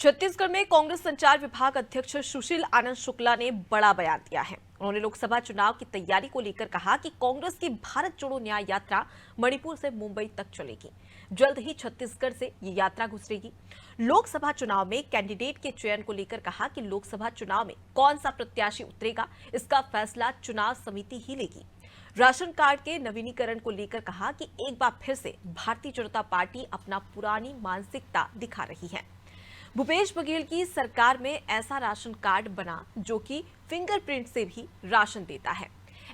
छत्तीसगढ़ में कांग्रेस संचार विभाग अध्यक्ष सुशील आनंद शुक्ला ने बड़ा बयान दिया है। उन्होंने लोकसभा चुनाव की तैयारी को लेकर कहा कि कांग्रेस की भारत जोड़ो न्याय यात्रा मणिपुर से मुंबई तक चलेगी। जल्द ही छत्तीसगढ़ से ये यात्रा गुजरेगी। लोकसभा चुनाव में कैंडिडेट के चयन को लेकर कहा कि लोकसभा चुनाव में कौन सा प्रत्याशी उतरेगा, इसका फैसला चुनाव समिति ही लेगी। राशन कार्ड के नवीनीकरण को लेकर कहा कि एक बार फिर से भारतीय जनता पार्टी अपना पुरानी मानसिकता दिखा रही है। भूपेश बघेल की सरकार में ऐसा राशन कार्ड बना जो कि फिंगरप्रिंट से भी राशन देता है।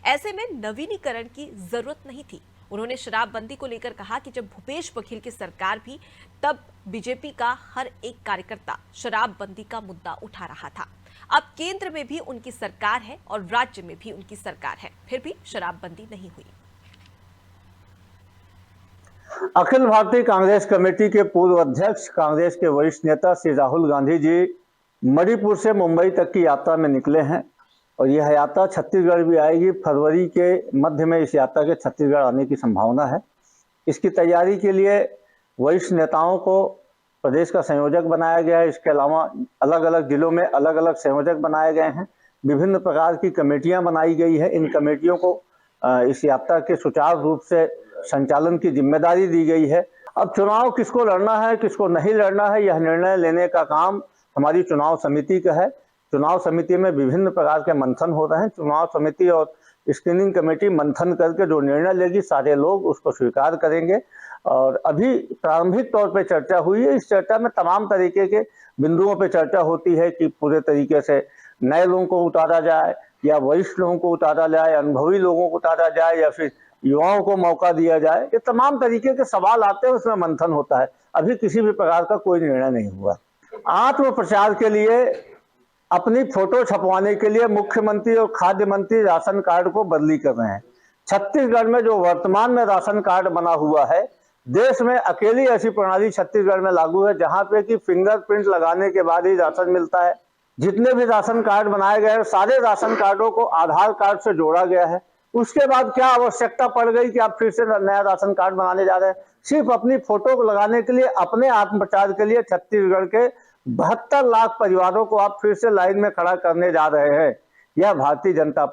ऐसे में नवीनीकरण की जरूरत नहीं थी। उन्होंने शराबबंदी को लेकर कहा कि जब भूपेश बघेल की सरकार भी, तब बीजेपी का हर एक कार्यकर्ता शराबबंदी का मुद्दा उठा रहा था। अब केंद्र में भी उनकी सरकार है और राज्य में भी उनकी सरकार है, फिर भी शराबबंदी नहीं हुई। अखिल भारतीय कांग्रेस कमेटी के पूर्व अध्यक्ष, कांग्रेस के वरिष्ठ नेता श्री राहुल गांधी जी मणिपुर से मुंबई तक की यात्रा में निकले हैं और यह यात्रा छत्तीसगढ़ भी आएगी। फरवरी के मध्य में इस यात्रा के छत्तीसगढ़ आने की संभावना है। इसकी तैयारी के लिए वरिष्ठ नेताओं को प्रदेश का संयोजक बनाया गया है। इसके अलावा अलग अलग जिलों में अलग अलग संयोजक बनाए गए हैं। विभिन्न प्रकार की कमेटियां बनाई गई है। इन कमेटियों को इस यात्रा के सुचारू रूप से संचालन की जिम्मेदारी दी गई है। अब चुनाव किसको लड़ना है, किसको नहीं लड़ना है, यह निर्णय लेने का काम हमारी चुनाव समिति का है। चुनाव समिति में विभिन्न प्रकार के मंथन हो रहे हैं। चुनाव समिति और स्क्रीनिंग कमेटी मंथन करके जो निर्णय लेगी, सारे लोग उसको स्वीकार करेंगे। और अभी प्रारंभिक तौर पे चर्चा हुई है। इस चर्चा में तमाम तरीके के बिंदुओं पे चर्चा होती है कि पूरे तरीके से नए लोगों को उतारा जाए या वरिष्ठ लोगों को उतारा जाए, अनुभवी लोगों को उतारा जाए या फिर युवाओं को मौका दिया जाए। ये तमाम तरीके के सवाल आते हैं, उसमें मंथन होता है। अभी किसी भी प्रकार का कोई निर्णय नहीं हुआ। आत्म प्रचार के लिए, अपनी फोटो छपवाने के लिए मुख्यमंत्री और खाद्य मंत्री राशन कार्ड को बदली कर रहे हैं। छत्तीसगढ़ में जो वर्तमान में राशन कार्ड बना हुआ है, देश में अकेली ऐसी प्रणाली छत्तीसगढ़ में लागू है जहां पे कि फिंगरप्रिंट लगाने के बाद ही राशन मिलता है। जितने भी राशन कार्ड बनाए गए हैं, सारे राशन कार्डों को आधार कार्ड से जोड़ा गया है। उसके बाद क्या आवश्यकता पड़ गई कि आप फिर से नया राशन कार्ड बनाने जा रहे हैं? सिर्फ अपनी फोटो को लगाने के लिए, अपने आत्मप्रचार के लिए छत्तीसगढ़ के 72 लाख परिवारों को आप फिर से लाइन में खड़ा करने जा रहे हैं। यह भारतीय जनता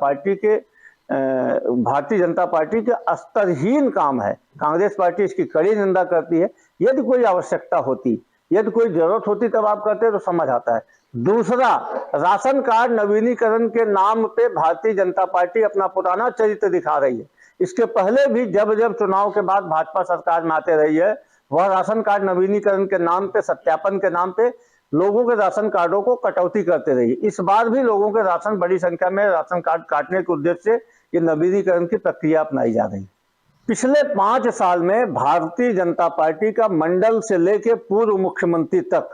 पार्टी के स्तरहीन काम है। कांग्रेस पार्टी इसकी कड़ी निंदा करती है। यदि कोई आवश्यकता होती, यदि कोई जरूरत होती, तब आप करते तो समझ आता है। दूसरा, राशन कार्ड नवीनीकरण के नाम पे भारतीय जनता पार्टी अपना पुराना चरित्र दिखा रही है। इसके पहले भी जब जब चुनाव के बाद भाजपा सरकार में आते रही है, वह राशन कार्ड नवीनीकरण के नाम पे, सत्यापन के नाम पे लोगों के राशन कार्डों को कटौती करते रही। इस बार भी लोगों के राशन, बड़ी संख्या में राशन कार्ड काटने के उद्देश्य से ये नवीनीकरण की प्रक्रिया अपनाई जा रही है। पिछले 5 साल में भारतीय जनता पार्टी का मंडल से लेकर पूर्व मुख्यमंत्री तक,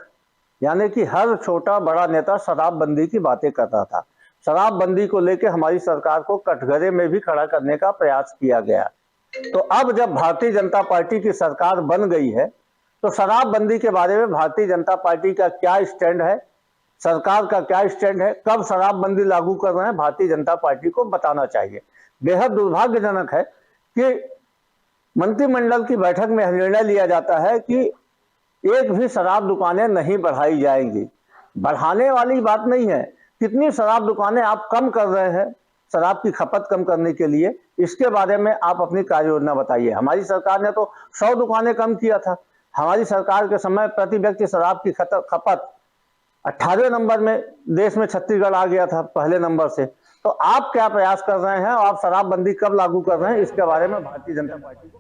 यानी कि हर छोटा बड़ा नेता शराबबंदी की बातें करता था। शराबबंदी को लेकर हमारी सरकार को कटघरे में भी खड़ा करने का प्रयास किया गया। तो अब जब भारतीय जनता पार्टी की सरकार बन गई है, तो शराबबंदी के बारे में भारतीय जनता पार्टी का क्या स्टैंड है, सरकार का क्या स्टैंड है, कब शराबबंदी लागू कर रहे हैं, भारतीय जनता पार्टी को बताना चाहिए। बेहद दुर्भाग्यजनक है कि मंत्रिमंडल की बैठक में निर्णय लिया जाता है कि एक भी शराब दुकानें नहीं बढ़ाई जाएंगी। बढ़ाने वाली बात नहीं है। कितनी शराब दुकानें आप कम कर रहे हैं शराब की खपत कम करने के लिए, इसके बारे में आप अपनी कार्य योजना बताइए। हमारी सरकार ने तो 100 दुकानें कम किया था। हमारी सरकार के समय प्रति व्यक्ति शराब की खपत 18वें नंबर में देश में छत्तीसगढ़ आ गया था, पहले नंबर से। तो आप क्या प्रयास कर रहे हैं और आप शराबबंदी कब लागू कर रहे हैं, इसके बारे में भारतीय जनता पार्टी को